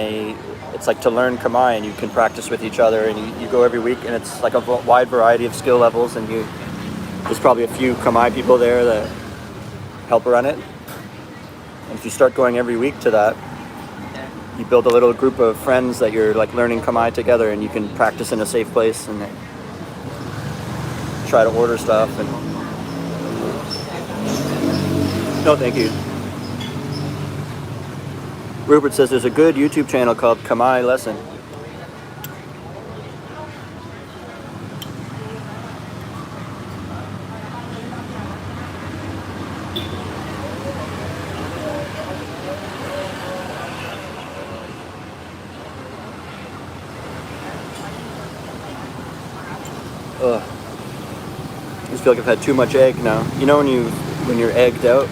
it's like to learn Khmer, and you can practice with each other, and you go every week, and it's like a wide variety of skill levels, and there's probably a few Khmer people there that help run it. And if you start going every week to that, you build a little group of friends that you're like learning Khmer together, and you can practice in a safe place and try to order stuff. And no, thank you. Rupert says there's a good YouTube channel called Khmer Lesson. Ugh. I just feel like I've had too much egg now. You know when you're egged out?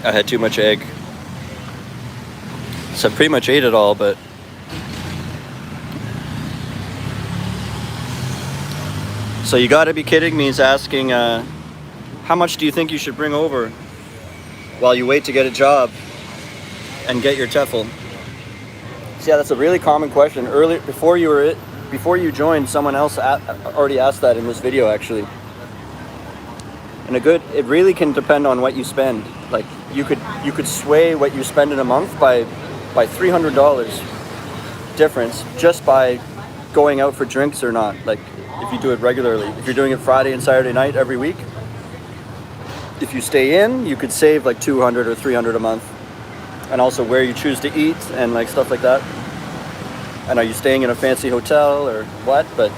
I had too much egg. So I pretty much ate it all, but so you gotta be kidding me is asking how much do you think you should bring over while you wait to get a job and get your TEFL? So yeah, that's a really common question. Earlier, before you joined, someone else already asked that in this video actually. And it really can depend on what you spend. Like you could sway what you spend in a month by $300 difference just by going out for drinks or not. Like if you do it regularly, if you're doing it Friday and Saturday night every week, if you stay in, you could save like $200 or $300 a month. And also where you choose to eat and like stuff like that. And are you staying in a fancy hotel or what? But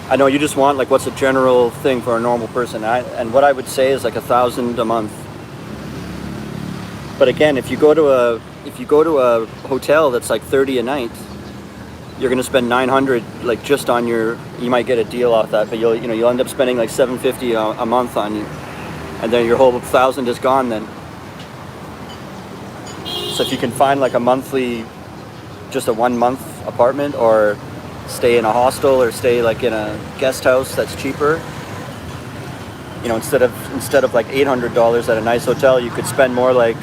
I know you just want like what's a general thing for a normal person. And what I would say is like $1,000 a month. But again, if you go to a hotel that's like $30 a night, you're gonna spend $900 like just on you might get a deal off that, but you'll end up spending like $750 a month on you, and then your whole $1,000 is gone then. So if you can find like a monthly, just a 1 month apartment, or stay in a hostel, or stay like in a guest house that's cheaper, instead of like $800 at a nice hotel, you could spend more like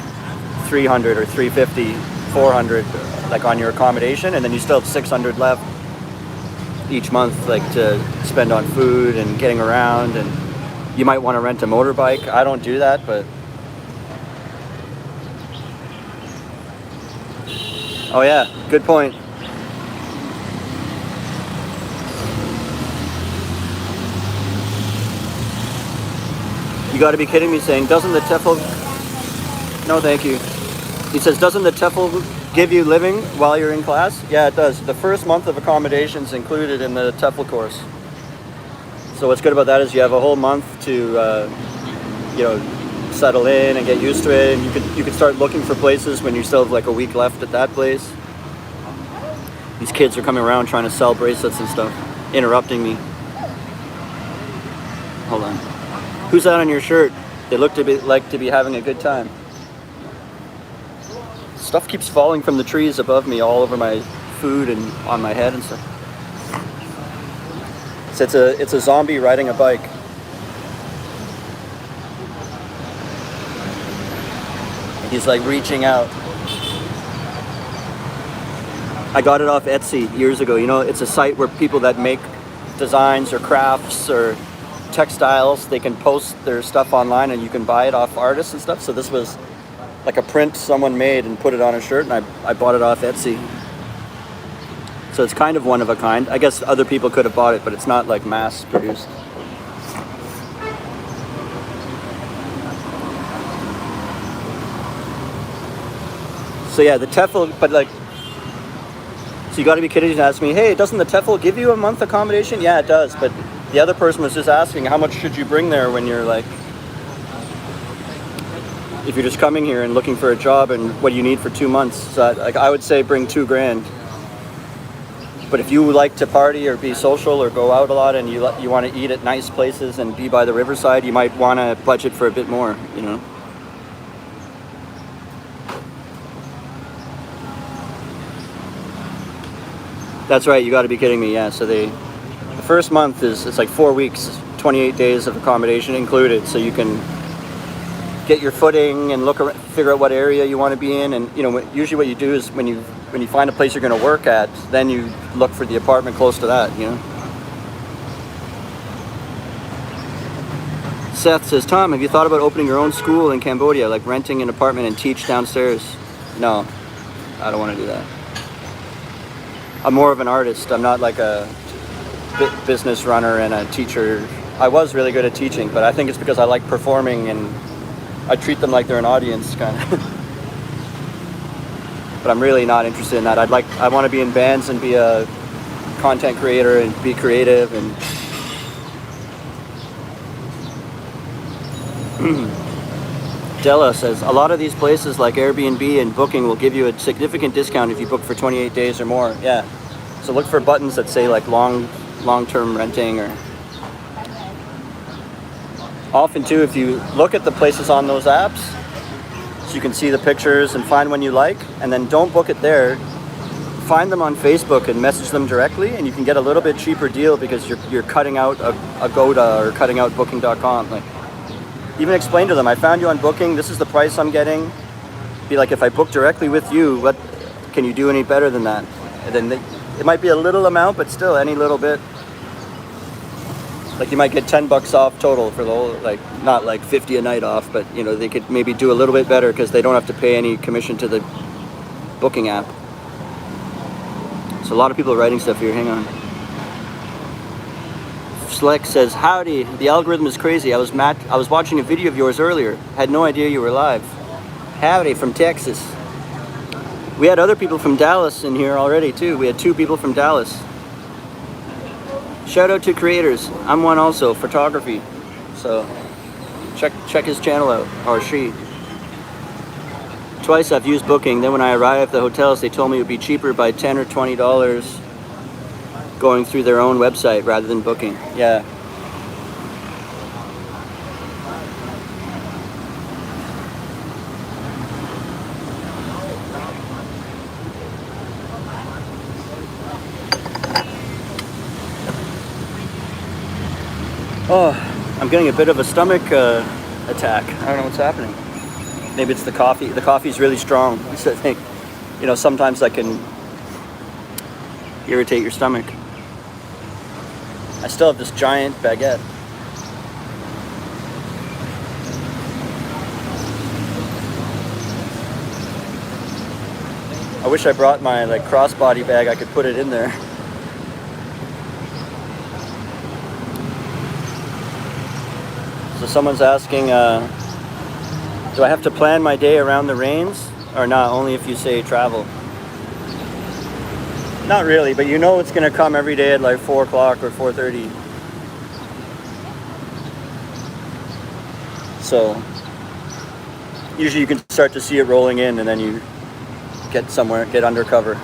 $300 or $350, $400 like on your accommodation, and then you still have $600 left each month like to spend on food and getting around. And you might want to rent a motorbike. I don't do that, but oh yeah, good point. You got to be kidding me, saying doesn't the TEFL, no thank you, he says doesn't the TEFL give you living while you're in class? Yeah, it does. The first month of accommodations included in the TEFL course. So what's good about that is you have a whole month to settle in and get used to it, and you could start looking for places when you still have like a week left at that place. These kids are coming around trying to sell bracelets and stuff, interrupting me. Hold on. Who's that on your shirt? They look to be having a good time. Stuff keeps falling from the trees above me all over my food and on my head and stuff. So it's a zombie riding a bike. He's like reaching out. I got it off Etsy years ago. It's a site where people that make designs or crafts or textiles. They can post their stuff online and you can buy it off artists and stuff. So this was like a print someone made and put it on a shirt, and I bought it off Etsy. So it's kind of one of a kind. I guess other people could have bought it, but it's not like mass produced. So yeah, the TEFL, but like, so you got to be kidding to ask me, hey, doesn't the TEFL give you a month accommodation? Yeah, it does. But the other person was just asking, how much should you bring there when you're like, if you're just coming here and looking for a job, and what do you need for 2 months? So like, I would say bring $2,000. But if you like to party or be social or go out a lot and you want to eat at nice places and be by the riverside, you might want to budget for a bit more, you know. That's right, you got to be kidding me. Yeah, so the first month it's like 4 weeks, 28 days of accommodation included, so you can get your footing and look around, figure out what area you want to be in. And you know, usually what you do is when you find a place you're going to work at, then you look for the apartment close to that, you know. Seth says, Tom, have you thought about opening your own school in Cambodia, like renting an apartment and teach downstairs? No, I don't want to do that. I'm more of an artist. I'm not like a business runner and a teacher. I was really good at teaching, but I think it's because I like performing and I treat them like they're an audience, kind of. But I'm really not interested in that. I want to be in bands and be a content creator and be creative. And Della says, a lot of these places like Airbnb and Booking will give you a significant discount if you book for 28 days or more. Yeah. So look for buttons that say like long-term renting, or often too, if you look at the places on those apps, so you can see the pictures and find one you like, and then don't book it there. Find them on Facebook and message them directly, and you can get a little bit cheaper deal because you're cutting out Agoda or cutting out Booking.com. Like, even explain to them, I found you on Booking, this is the price I'm getting. Be like, if I book directly with you, what can you do any better than that? And then it might be a little amount, but still any little bit. Like you might get $10 off total for the whole, like not like 50 a night off, but you know, they could maybe do a little bit better because they don't have to pay any commission to the Booking app. So a lot of people are writing stuff here, hang on. Sleck says, howdy, the algorithm is crazy. I was watching a video of yours earlier. Had no idea you were live. Howdy from Texas. We had other people from Dallas in here already too. We had 2 people from Dallas. Shout out to creators. I'm one also, photography. So check his channel out, or she. Twice I've used Booking. Then when I arrived at the hotels, they told me it would be cheaper by $10 or $20 going through their own website rather than Booking. Yeah. Oh, I'm getting a bit of a stomach attack. I don't know what's happening. Maybe it's the coffee. The coffee's really strong. So I think, you know, sometimes that can irritate your stomach. I still have this giant baguette. I wish I brought my like crossbody bag. I could put it in there. So someone's asking, do I have to plan my day around the rains or not? Only if you say travel. Not really, but you know it's going to come every day at like 4 o'clock or 4:30. So usually you can start to see it rolling in, and then you get under cover.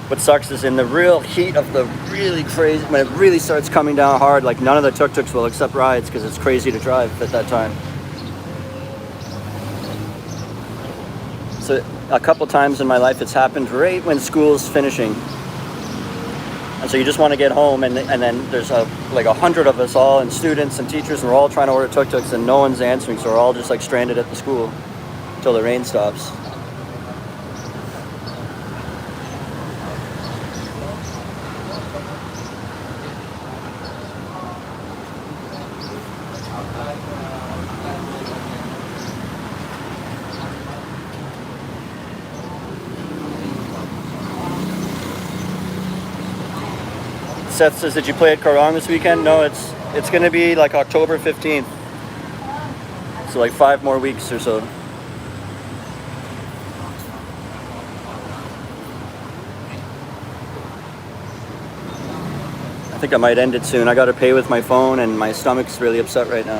What sucks is in the real heat of the really crazy, when it really starts coming down hard, like none of the tuk-tuks will accept rides because it's crazy to drive at that time. So a couple times in my life it's happened right when school's finishing. And so you just want to get home, and then there's like 100 of us all, and students and teachers, and we're all trying to order tuk-tuks and no one's answering, so we're all just like stranded at the school until the rain stops. Seth says, did you play at Karong this weekend? No, it's going to be like October 15th. So like 5 more weeks or so. I think I might end it soon. I got to pay with my phone and my stomach's really upset right now.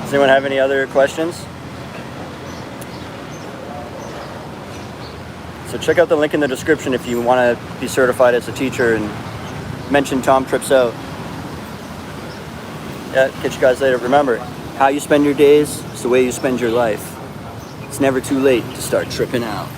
Does anyone have any other questions? So check out the link in the description if you want to be certified as a teacher and mention Tom Trips Out. Yeah, catch you guys later. Remember, how you spend your days is the way you spend your life. It's never too late to start tripping out.